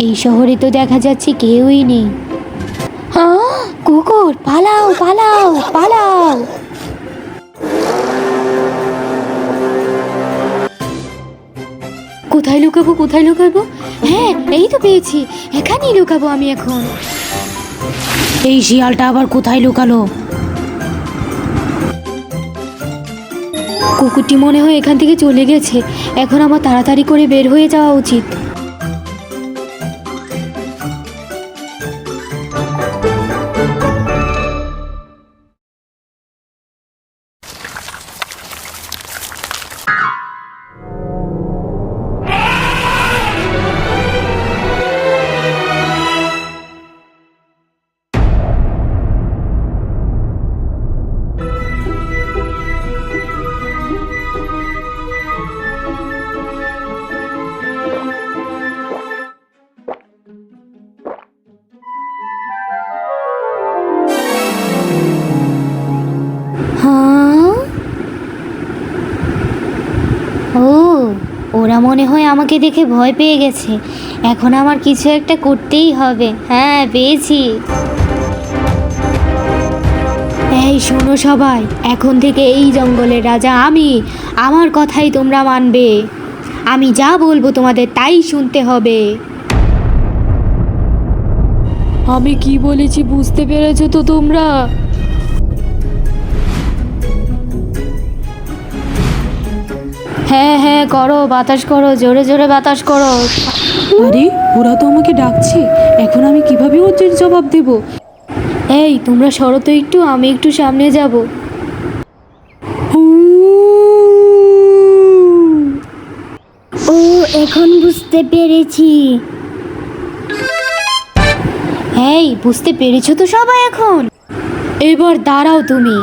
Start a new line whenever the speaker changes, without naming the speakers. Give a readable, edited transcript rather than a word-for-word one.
এই শহরে তো দেখা যাচ্ছে কেউই নেই। কুকুর, পালাও পালাও পালাও! কোথায় লুকাবো, কোথায় লুকাবো? হ্যাঁ, এই তো পেয়েছি, এখানেই লুকাবো আমি এখন।
এই শিয়ালটা আবার কোথায় লুকালো?
কুকুরটি মনে হয় এখান থেকে চলে গেছে। এখন আমার তাড়াতাড়ি করে বের হয়ে যাওয়া উচিত। হ্যাঁ, ও, ওরা মনে হয় আমাকে দেখে ভয় পেয়ে গেছে। এখন আমার কিছু একটা করতেই হবে। হ্যাঁ, পেয়েছি। এই শোনো সবাই, এখন থেকে এই জঙ্গলের রাজা আমি। আমার কথাই তোমরা মানবে। আমি যা বলবো তোমাদের তাই শুনতে হবে। আমি কি বলেছি বুঝতে পেরেছো তো তোমরা? হ্যাঁ হ্যাঁ, করো, বাতাস করো, জোরে জোরে বাতাস করো।
আরে, ওরা তো আমাকে ডাকছে। এখন আমি কিভাবে ওদের জবাব দেব?
এই তোমরা সরো তো একটু, আমি একটু সামনে যাব। ও, এখন বুঝতে পেরেছি। এই, বুঝতে পেরেছো তো সবাই এখন? এবার দাঁড়াও তুমি।